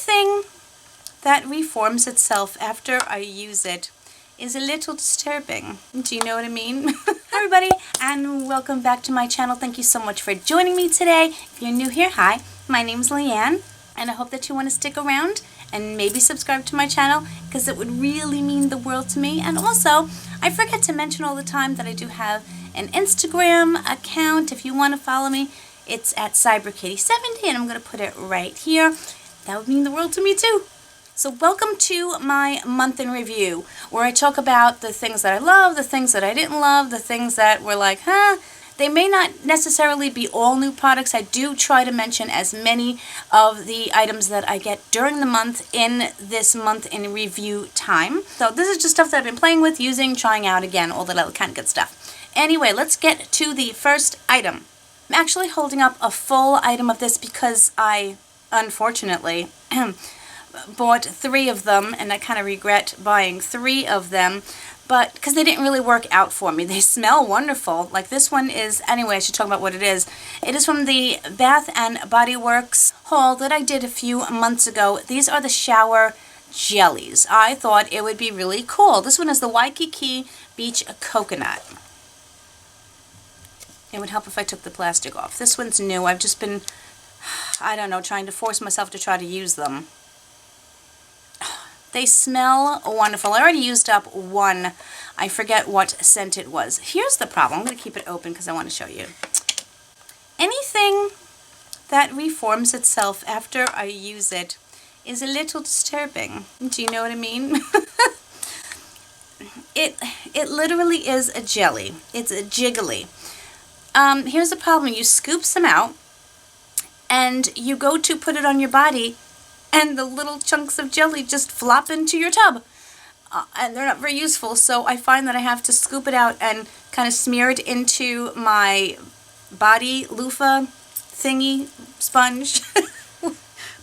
Anything that reforms itself after I use it is a little disturbing. Do you know what I mean? Hi everybody, and welcome back to my channel. Thank you so much for joining me today. If you're new here, hi, my name's Leanne, and I hope that you want to stick around and maybe subscribe to my channel because it would really mean the world to me. And also, I forget to mention all the time that I do have an Instagram account. If you want to follow me, it's at CyberKitty70, and I'm going to put it right here. That would mean the world to me too. So welcome to my month in review, where I talk about the things that I love, the things that I didn't love, the things that were like, they may not necessarily be all new products. I do try to mention as many of the items that I get during the month in this month in review time. So this is just stuff that I've been playing with, using, trying out again, all that other kind of good stuff. Anyway, let's get to the first item. I'm actually holding up a full item of this because I, unfortunately, bought 3 of them, and I kind of regret buying 3 of them, but because they didn't really work out for me. They smell wonderful. Like this one is, anyway, I should talk about what it is. It is from the Bath & Body Works haul that I did a few months ago. These are the shower jellies. I thought it would be really cool. This one is the Waikiki Beach Coconut. It would help if I took the plastic off. This one's new. I've just been, I don't know, trying to force myself to try to use them. They smell wonderful. I already used up one. I forget what scent it was. Here's the problem. I'm going to keep it open because I want to show you. Anything that reforms itself after I use it is a little disturbing. Do you know what I mean? It literally is a jelly. It's a jiggly. Here's the problem. You scoop some out, and you go to put it on your body, and the little chunks of jelly just flop into your tub. And they're not very useful, so I find that I have to scoop it out and kind of smear it into my body loofah thingy, sponge,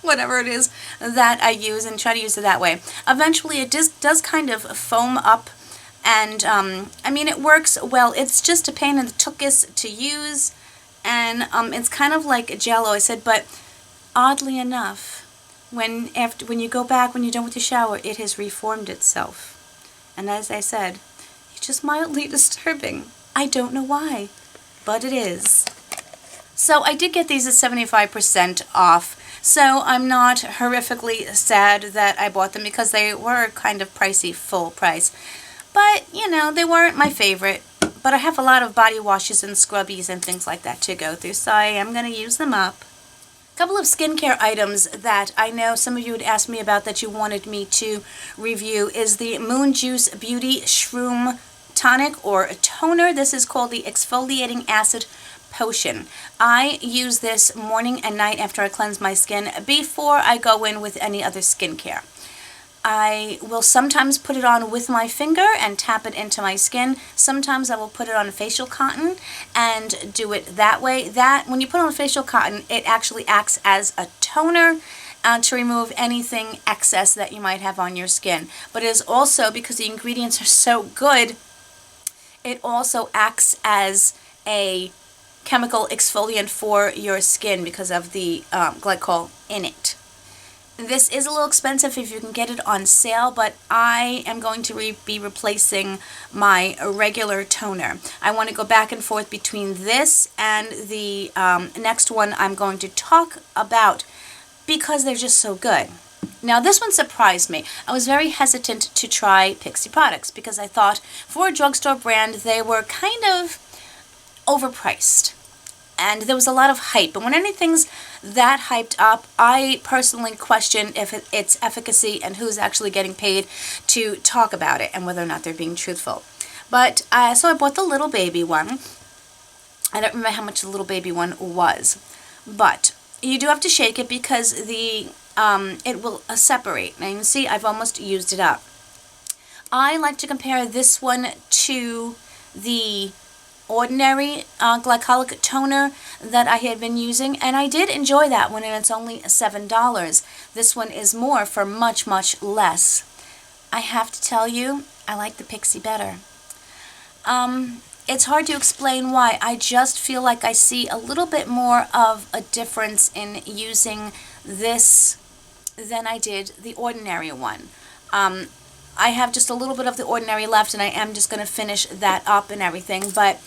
whatever it is that I use, and try to use it that way. Eventually it does kind of foam up, and I mean, it works well. It's just a pain in the tuchus to use, and it's kind of like Jello, I said, but oddly enough, when you go back, when you're done with your shower, it has reformed itself. And as I said, it's just mildly disturbing. I don't know why, but it is. So I did get these at 75% off, so I'm not horrifically sad that I bought them because they were kind of pricey full price. But, you know, they weren't my favorite. But I have a lot of body washes and scrubbies and things like that to go through, so I am going to use them up. A couple of skincare items that I know some of you had asked me about that you wanted me to review is the Moon Juice Beauty Shroom Tonic or Toner. This is called the Exfoliating Acid Potion. I use this morning and night after I cleanse my skin before I go in with any other skincare. I will sometimes put it on with my finger and tap it into my skin. Sometimes I will put it on a facial cotton and do it that way. When you put on a facial cotton, it actually acts as a toner to remove anything excess that you might have on your skin. But it is also, because the ingredients are so good, it also acts as a chemical exfoliant for your skin because of the glycol in it. This is a little expensive if you can get it on sale, but I am going to be replacing my regular toner. I want to go back and forth between this and the next one I'm going to talk about because they're just so good. Now this one surprised me. I was very hesitant to try Pixi products because I thought for a drugstore brand they were kind of overpriced. And there was a lot of hype. And when anything's that hyped up, I personally question if its efficacy and who's actually getting paid to talk about it and whether or not they're being truthful. But so I bought the little baby one. I don't remember how much the little baby one was. But you do have to shake it because it will separate. Now you can see I've almost used it up. I like to compare this one to the ordinary glycolic toner that I had been using, and I did enjoy that one, and it's only $7. This one is more for much, much less. I have to tell you, I like the Pixi better. It's hard to explain why. I just feel like I see a little bit more of a difference in using this than I did the ordinary one. I have just a little bit of the ordinary left, and I am just going to finish that up and everything. But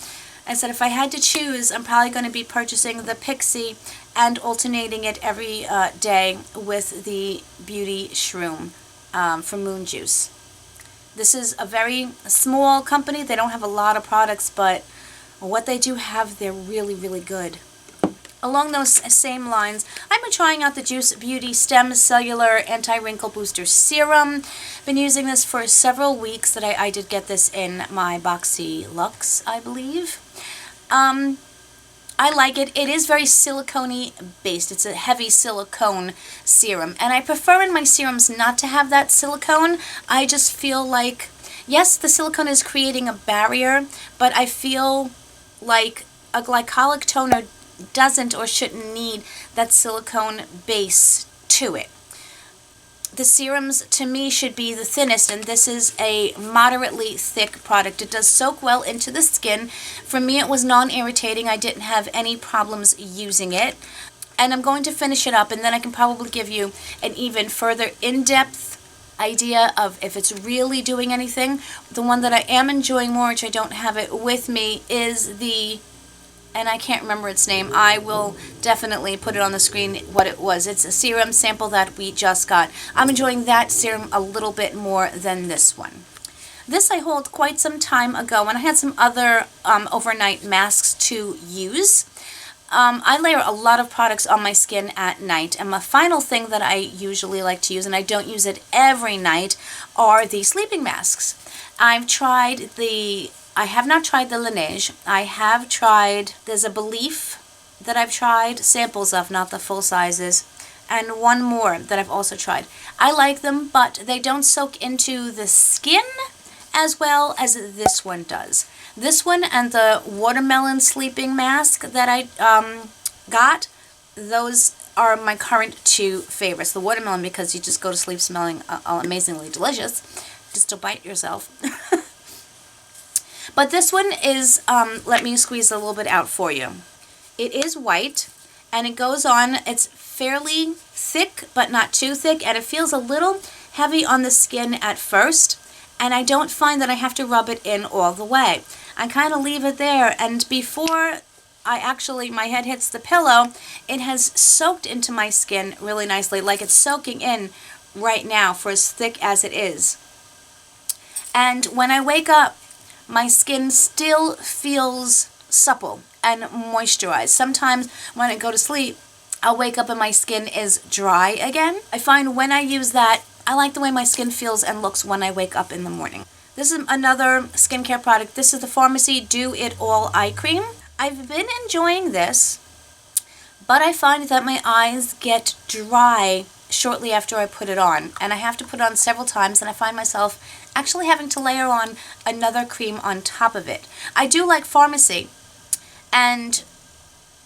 I said if I had to choose, I'm probably going to be purchasing the Pixi and alternating it every day with the Beauty Shroom from Moon Juice. This is a very small company. They don't have a lot of products, but what they do have, they're really, really good. Along those same lines, I've been trying out the Juice Beauty Stem Cellular Anti-Wrinkle Booster Serum. Been using this for several weeks. That I did get this in my Boxy Luxe, I believe. I like it. It is very silicone based. It's a heavy silicone serum. And I prefer in my serums not to have that silicone. I just feel like, yes, the silicone is creating a barrier, but I feel like a glycolic toner doesn't or shouldn't need that silicone base to it. The serums, to me, should be the thinnest, and this is a moderately thick product. It does soak well into the skin. For me, it was non-irritating. I didn't have any problems using it. And I'm going to finish it up, and then I can probably give you an even further in-depth idea of if it's really doing anything. The one that I am enjoying more, which I don't have it with me, is the, and I can't remember its name. I will definitely put it on the screen what it was. It's a serum sample that we just got. I'm enjoying that serum a little bit more than this one. This I hauled quite some time ago, and I had some other overnight masks to use. I layer a lot of products on my skin at night, and my final thing that I usually like to use, and I don't use it every night, are the sleeping masks. I have not tried the Laneige. I have tried, there's a Belief that I've tried, samples of, not the full sizes, and one more that I've also tried. I like them, but they don't soak into the skin as well as this one does. This one and the watermelon sleeping mask that I got, those are my current two favorites. The watermelon because you just go to sleep smelling amazingly delicious, just to bite yourself. But this one is, let me squeeze a little bit out for you. It is white, and it goes on, it's fairly thick, but not too thick, and it feels a little heavy on the skin at first, and I don't find that I have to rub it in all the way. I kind of leave it there, and before my head hits the pillow, it has soaked into my skin really nicely, like it's soaking in right now for as thick as it is. And when I wake up, my skin still feels supple and moisturized. Sometimes when I go to sleep, I'll wake up and my skin is dry again. I find when I use that, I like the way my skin feels and looks when I wake up in the morning. This is another skincare product. This is the Pharmacy Do It All Eye Cream. I've been enjoying this, but I find that my eyes get dry shortly after I put it on, and I have to put it on several times, and I find myself actually having to layer on another cream on top of it. I do like Pharmacy, and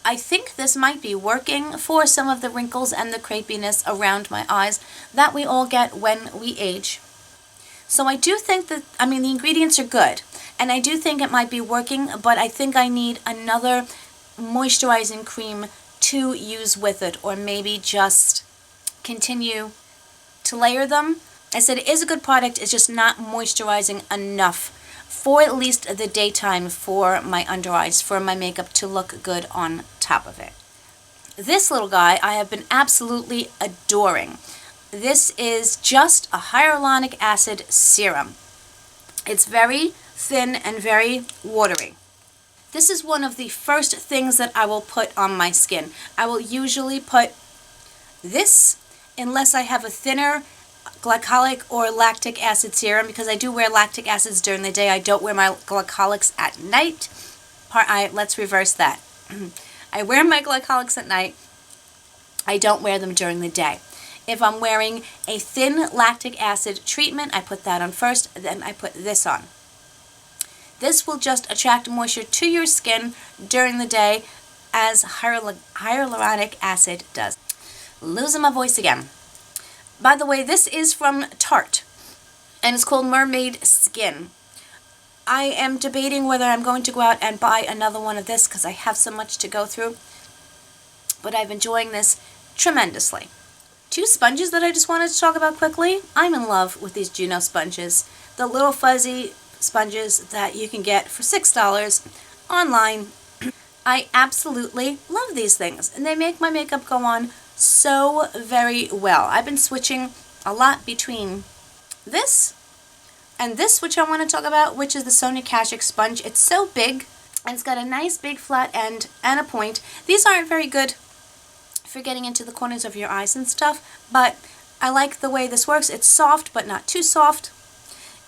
I think this might be working for some of the wrinkles and the crepiness around my eyes that we all get when we age. So I do think that, the ingredients are good, and I do think it might be working, but I think I need another moisturizing cream to use with it, or maybe just continue to layer them. I said it is a good product, it's just not moisturizing enough for at least the daytime for my under eyes, for my makeup to look good on top of it. This little guy I have been absolutely adoring. This is just a hyaluronic acid serum. It's very thin and very watery. This is one of the first things that I will put on my skin. I will usually put this unless I have a thinner glycolic or lactic acid serum, because I do wear lactic acids during the day. I don't wear my glycolics at night. Let's reverse that. I wear my glycolics at night. I don't wear them during the day. If I'm wearing a thin lactic acid treatment, I put that on first, then I put this on. This will just attract moisture to your skin during the day, as hyaluronic acid does. Losing my voice again. By the way, this is from Tarte, and it's called Mermaid Skin. I am debating whether I'm going to go out and buy another one of this because I have so much to go through, but I'm enjoying this tremendously. 2 sponges that I just wanted to talk about quickly. I'm in love with these Juno sponges. The little fuzzy sponges that you can get for $6 online. I absolutely love these things, and they make my makeup go on so very well. I've been switching a lot between this and this, which I want to talk about, which is the Sonia Kashuk sponge. It's so big, and it's got a nice big flat end and a point. These aren't very good for getting into the corners of your eyes and stuff, but I like the way this works. It's soft, but not too soft.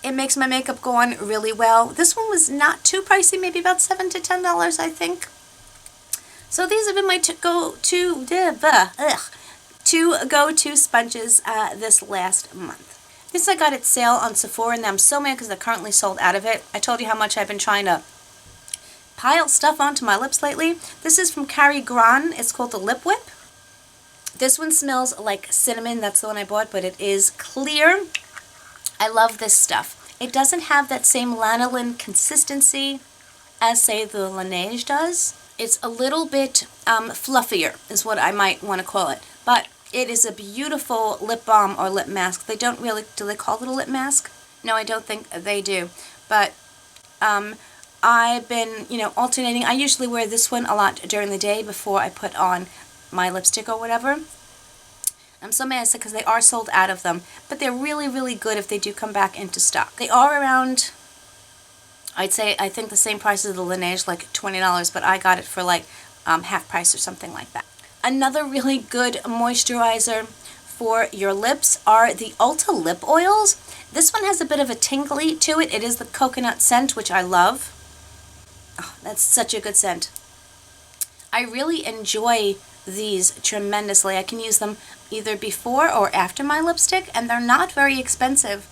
It makes my makeup go on really well. This one was not too pricey, maybe about $7 to $10, I think. So these have been my go-to sponges this last month. This I got at sale on Sephora, and I'm so mad because they're currently sold out of it. I told you how much I've been trying to pile stuff onto my lips lately. This is from Kari Gran. It's called the Lip Whip. This one smells like cinnamon. That's the one I bought, but it is clear. I love this stuff. It doesn't have that same lanolin consistency as, say, the Laneige does. It's a little bit fluffier is what I might want to call it. But it is a beautiful lip balm or lip mask. They don't really, do they call it a lip mask? No, I don't think they do. But I've been, alternating. I usually wear this one a lot during the day before I put on my lipstick or whatever. I'm so mad because they are sold out of them. But they're really, really good if they do come back into stock. They are around, I think the same price as the Laneige, like $20, but I got it for like half price or something like that. Another really good moisturizer for your lips are the ULTA lip oils. This one has a bit of a tingly to it. It is the coconut scent, which I love. Oh, that's such a good scent. I really enjoy these tremendously. I can use them either before or after my lipstick, and they're not very expensive.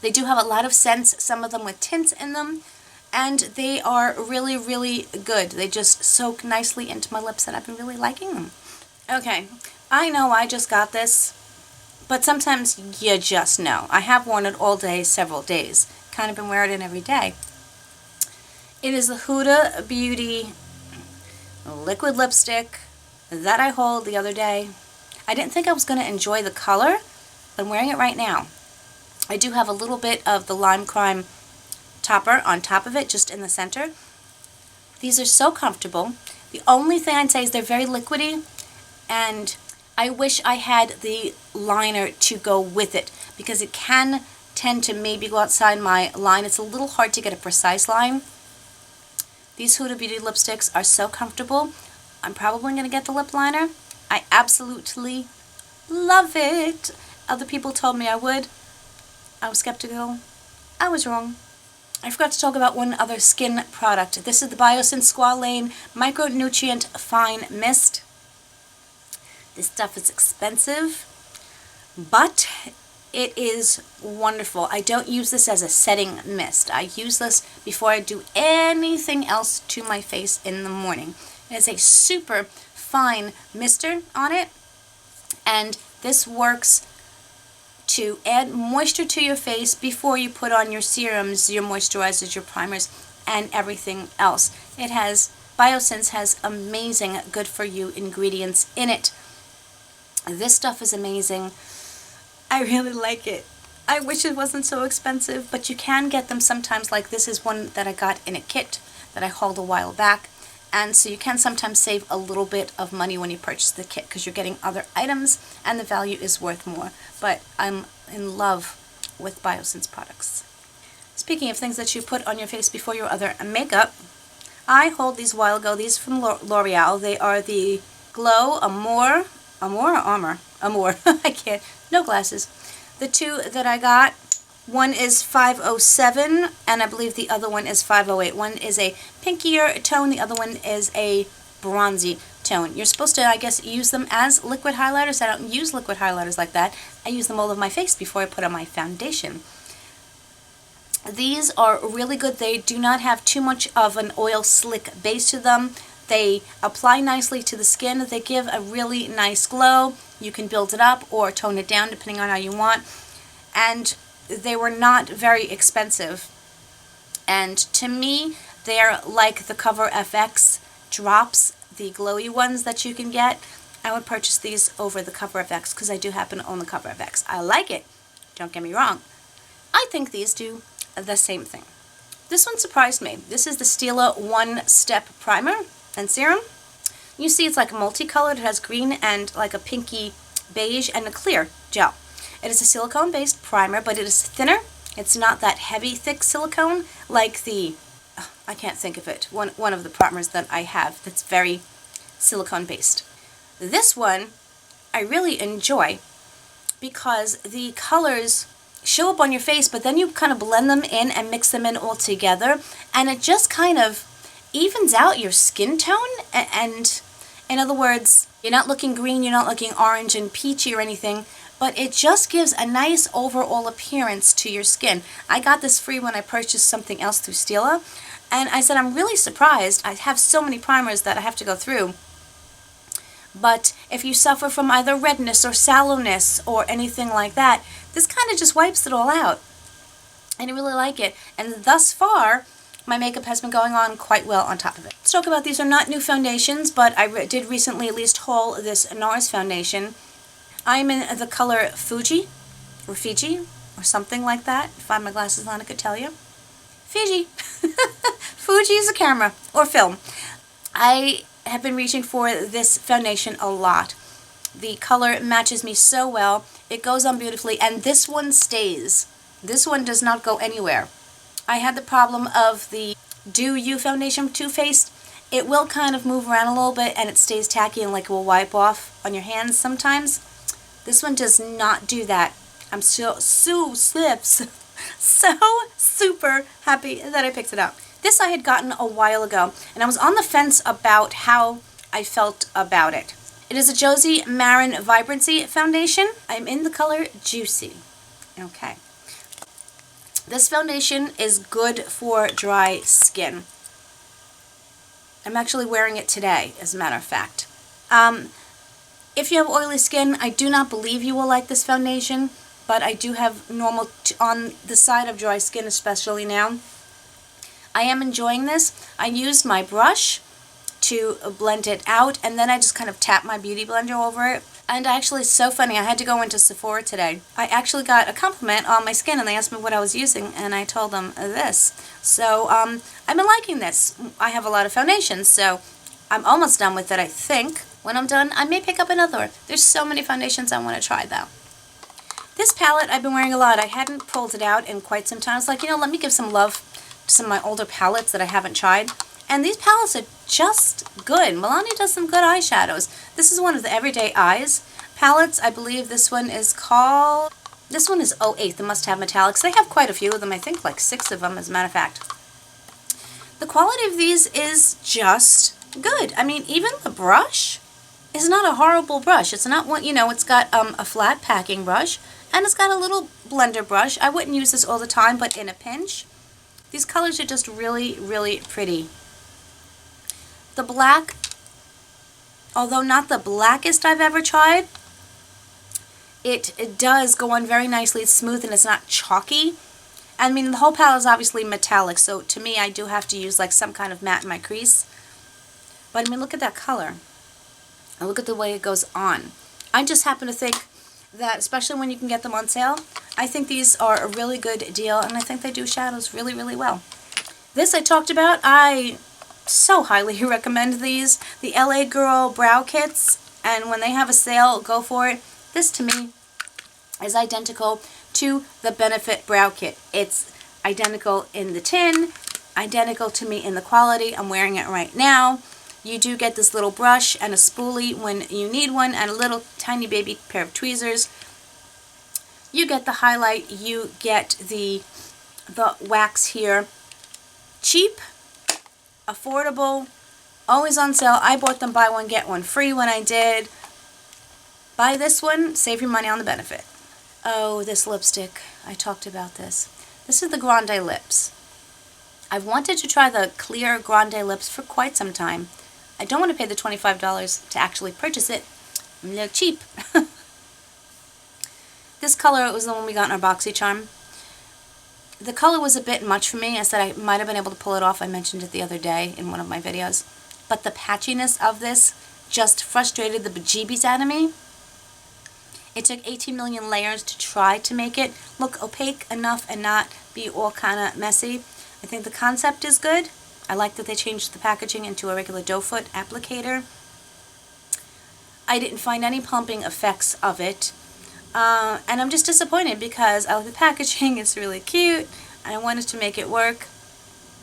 They do have a lot of scents, some of them with tints in them, and they are really, really good. They just soak nicely into my lips, and I've been really liking them. Okay, I know I just got this, but sometimes you just know. I have worn it all day, several days. Kind of been wearing it every day. It is the HUDA Beauty liquid lipstick that I hauled the other day. I didn't think I was going to enjoy the color, but I'm wearing it right now. I do have a little bit of the Lime Crime topper on top of it, just in the center. These are so comfortable. The only thing I'd say is they're very liquidy, and I wish I had the liner to go with it, because it can tend to maybe go outside my line. It's a little hard to get a precise line. These Huda Beauty lipsticks are so comfortable. I'm probably going to get the lip liner. I absolutely love it. Other people told me I would. I was skeptical. I was wrong. I forgot to talk about one other skin product. This is the Bioessence Squalane Micronutrient Fine Mist. This stuff is expensive, but it is wonderful. I don't use this as a setting mist. I use this before I do anything else to my face in the morning. It has a super fine mister on it, and this works to add moisture to your face before you put on your serums, your moisturizers, your primers, and everything else. Bioessence has amazing good for you ingredients in it. This stuff is amazing. I really like it. I wish it wasn't so expensive, but you can get them sometimes. Like this is one that I got in a kit that I hauled a while back. And so you can sometimes save a little bit of money when you purchase the kit because you're getting other items and the value is worth more. But I'm in love with Bioessence products. Speaking of things that you put on your face before your other makeup, I hauled these a while ago. These from L'Oreal. They are the Glow Amore. I can't. No glasses. The two that I got, one is 507, and I believe the other one is 508. One is a pinkier tone, the other one is a bronzy tone. You're supposed to, I guess, use them as liquid highlighters. I don't use liquid highlighters like that. I use them all over my face before I put on my foundation. These are really good. They do not have too much of an oil slick base to them. They apply nicely to the skin. They give a really nice glow. You can build it up or tone it down depending on how you want. And they were not very expensive. And to me, they're like the Cover FX drops, the glowy ones that you can get. I would purchase these over the Cover FX because I do happen to own the Cover FX. I like it. Don't get me wrong. I think these do the same thing. This one surprised me. This is the Stila One Step Primer and Serum. You see it's like multicolored. It has green and like a pinky beige and a clear gel. It is a silicone-based primer, but it is thinner. It's not that heavy, thick silicone like the, I can't think of it, one of the primers that I have that's very silicone-based. This one I really enjoy because the colors show up on your face, but then you kind of blend them in and mix them in all together, and it just kind of evens out your skin tone. And in other words, you're not looking green, you're not looking orange and peachy or anything, but it just gives a nice overall appearance to your skin. I got this free when I purchased something else through Stila, and I said I'm really surprised. I have so many primers that I have to go through. But if you suffer from either redness or sallowness or anything like that, this kind of just wipes it all out. And I really like it. And thus far, my makeup has been going on quite well on top of it. Let's talk about these are not new foundations, but I did recently at least haul this NARS foundation. I'm in the color Fuji, or Fiji, or something like that. If I had my glasses on, I could tell you. Fiji. Fuji is a camera, or film. I have been reaching for this foundation a lot. The color matches me so well. It goes on beautifully, and this one stays. This one does not go anywhere. I had the problem of the Do You foundation from Too Faced. It will kind of move around a little bit, and it stays tacky and like it will wipe off on your hands sometimes. This one does not do that. I'm so super happy that I picked it up. This I had gotten a while ago, and I was on the fence about how I felt about it. It is a Josie Marin Vibrancy Foundation. I'm in the color Juicy. Okay. This foundation is good for dry skin. I'm actually wearing it today, as a matter of fact. If you have oily skin, I do not believe you will like this foundation, but I do have normal on the side of dry skin, especially now. I am enjoying this. I used my brush to blend it out, and then I just kind of tap my beauty blender over it. And actually, it's so funny, I had to go into Sephora today. I actually got a compliment on my skin, and they asked me what I was using, and I told them this. So, I've been liking this. I have a lot of foundations, so I'm almost done with it, I think. When I'm done, I may pick up another. There's so many foundations I want to try, though. This palette I've been wearing a lot. I hadn't pulled it out in quite some time. It's like, let me give some love to some of my older palettes that I haven't tried. And these palettes are just good. Milani does some good eyeshadows. This is one of the Everyday Eyes palettes. I believe this one is called... This one is 08, the Must Have Metallics. They have quite a few of them. I think like 6 of them, as a matter of fact. The quality of these is just good. I mean, even the brush is not a horrible brush. It's not one, it's got a flat packing brush, and it's got a little blender brush. I wouldn't use this all the time, but in a pinch. These colors are just really, really pretty. The black, although not the blackest I've ever tried, it does go on very nicely. It's smooth and it's not chalky. I mean, the whole palette is obviously metallic, so to me, I do have to use like some kind of matte in my crease. But I mean, look at that color. And look at the way it goes on. I just happen to think that, especially when you can get them on sale, I think these are a really good deal, and I think they do shadows really, really well. This I talked about. I so highly recommend these. The LA Girl Brow Kits, and when they have a sale, go for it. This, to me, is identical to the Benefit Brow Kit. It's identical in the tin, identical to me in the quality. I'm wearing it right now. You do get this little brush and a spoolie when you need one, and a little tiny baby pair of tweezers. You get the highlight, you get the wax here. Cheap, affordable, always on sale. I bought them buy one, get one free when I did. Buy this one, save your money on the Benefit. Oh, this lipstick. I talked about this. This is the Grande Lips. I've wanted to try the clear Grande Lips for quite some time. I don't want to pay the $25 to actually purchase it. I'm a little cheap. This color was the one we got in our BoxyCharm. The color was a bit much for me. I said I might have been able to pull it off. I mentioned it the other day in one of my videos. But the patchiness of this just frustrated the bejeebies out of me. It took 18 million layers to try to make it look opaque enough and not be all kind of messy. I think the concept is good. I like that they changed the packaging into a regular doe foot applicator. I didn't find any pumping effects of it. And I'm just disappointed because I like the packaging, it's really cute, and I wanted to make it work,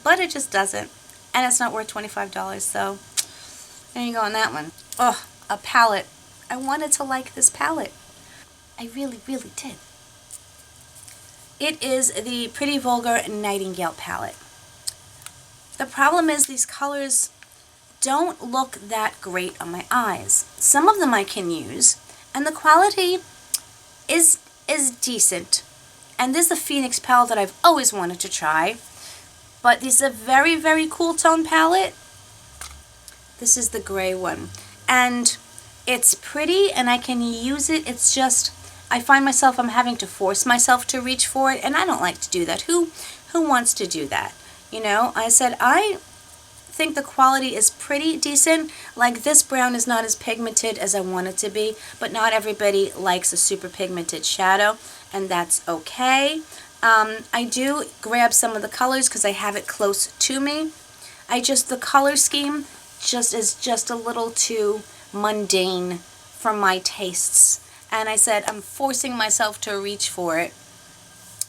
but it just doesn't. And it's not worth $25, so there you go on that one. Oh, a palette. I wanted to like this palette. I really, really did. It is the Pretty Vulgar Nightingale palette. The problem is these colors don't look that great on my eyes. Some of them I can use, and the quality is decent. And this is the Phoenix palette that I've always wanted to try. But this is a very, very cool tone palette. This is the gray one. And it's pretty and I can use it. It's just, I find myself, I'm having to force myself to reach for it. And I don't like to do that. Who wants to do that? You know, I said, I think the quality is pretty decent. Like, this brown is not as pigmented as I want it to be, but not everybody likes a super pigmented shadow, and that's okay. I do grab some of the colors because I have it close to me. The color scheme is just a little too mundane for my tastes, and I said I'm forcing myself to reach for it,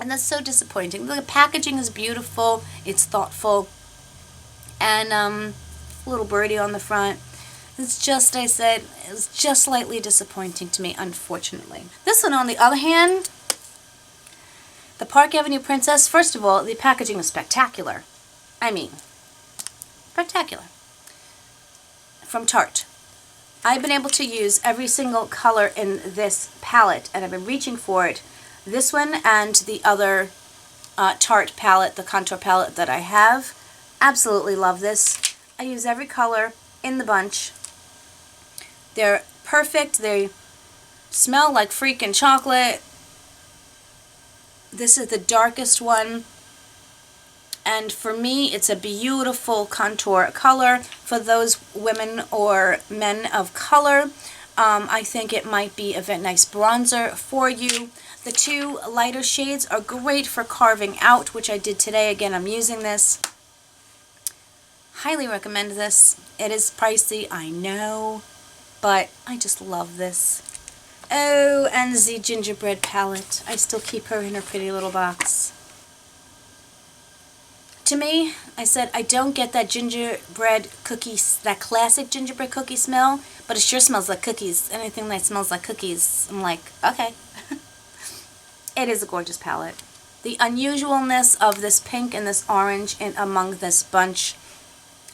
and that's so disappointing. The packaging is beautiful, it's thoughtful, and little birdie on the front. It's just, I said, it's just slightly disappointing to me, unfortunately. This one, on the other hand, the Park Avenue Princess, first of all, the packaging is spectacular. I mean, spectacular. From Tarte. I've been able to use every single color in this palette, and I've been reaching for it. This one and the other Tarte palette, the contour palette that I have. Absolutely love this. I use every color in the bunch. They're perfect. They smell like freaking chocolate. This is the darkest one. And for me, it's a beautiful contour color. For those women or men of color, I think it might be a very nice bronzer for you. The two lighter shades are great for carving out, which I did today. Again, I'm using this. Highly recommend this. It is pricey, I know, but I just love this. Oh, and the gingerbread palette. I still keep her in her pretty little box. To me, I said, I don't get that gingerbread cookies, that classic gingerbread cookie smell, but it sure smells like cookies. Anything that smells like cookies, I'm like, okay. It is a gorgeous palette. The unusualness of this pink and this orange in among this bunch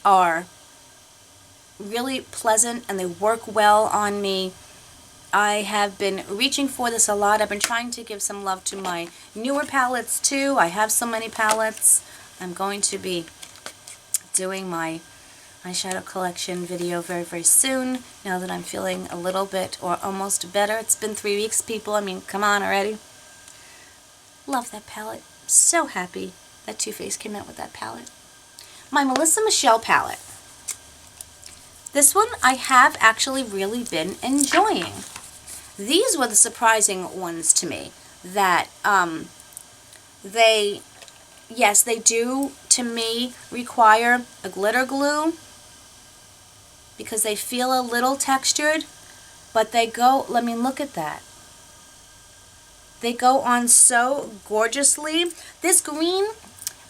are really pleasant, and they work well on me. I have been reaching for this a lot. I've been trying to give some love to my newer palettes too. I have so many palettes. I'm going to be doing my eyeshadow collection video very, very soon, now that I'm feeling a little bit or almost better. It's been 3 weeks, people. I mean, come on already. Love that palette. So happy that Too Faced came out with that palette. My Melissa Michelle palette. This one I have actually really been enjoying. These were the surprising ones to me. That yes, they do, to me, require a glitter glue because they feel a little textured, but they go, let me look at that. They go on so gorgeously. This green,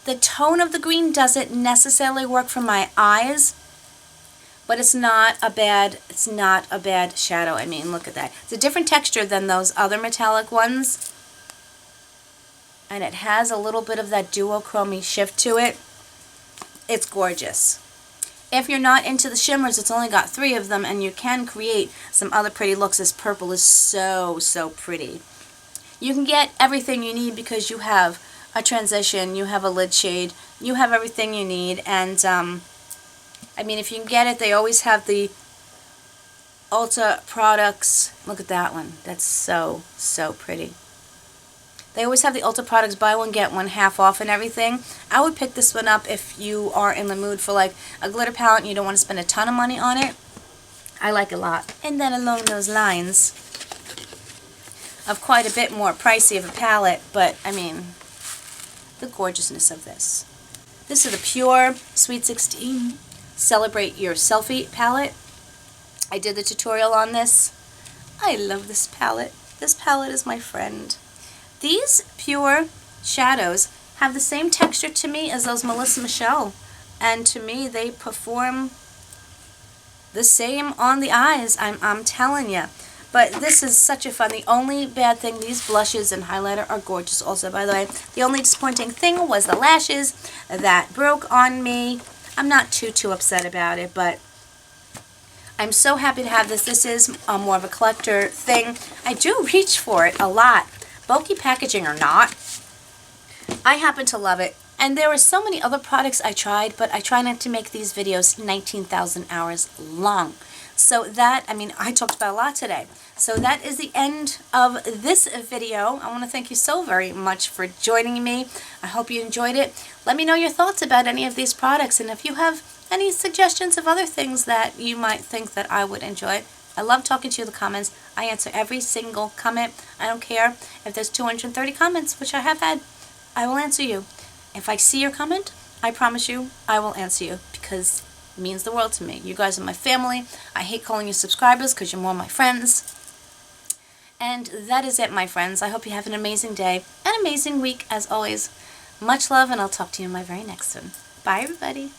the tone of the green doesn't necessarily work for my eyes, but it's not a bad shadow. I mean, look at that. It's a different texture than those other metallic ones. And it has a little bit of that duochrome shift to it. It's gorgeous. If you're not into the shimmers, it's only got 3 of them, and you can create some other pretty looks. This purple is so, so pretty. You can get everything you need because you have a transition, you have a lid shade, you have everything you need. And I mean, if you can get it, they always have the ULTA products. Look at that one. That's so, so pretty. They always have the ULTA products, buy one, get one, half off and everything. I would pick this one up if you are in the mood for like a glitter palette and you don't want to spend a ton of money on it. I like a lot. And then along those lines of quite a bit more pricey of a palette, but I mean, the gorgeousness of this. This is the Pure Sweet 16 Celebrate Your Selfie palette. I did the tutorial on this. I love this palette. This palette is my friend. These Pure shadows have the same texture to me as those Melissa Michelle, and to me they perform the same on the eyes, I'm telling you. But this is such a fun. The only bad thing, these blushes and highlighter are gorgeous also, by the way. The only disappointing thing was the lashes that broke on me. I'm not too upset about it, but I'm so happy to have this. This is more of a collector thing. I do reach for it a lot. Bulky packaging or not, I happen to love it. And there were so many other products I tried, but I try not to make these videos 19,000 hours long. So that, I mean, I talked about a lot today. So that is the end of this video. I want to thank you so very much for joining me. I hope you enjoyed it. Let me know your thoughts about any of these products, and if you have any suggestions of other things that you might think that I would enjoy. I love talking to you in the comments. I answer every single comment. I don't care if there's 230 comments, which I have had. I will answer you. If I see your comment, I promise you I will answer you, because it means the world to me. You guys are my family. I hate calling you subscribers because you're more my friends. And that is it, my friends. I hope you have an amazing day, an amazing week, as always. Much love, and I'll talk to you in my very next one. Bye, everybody.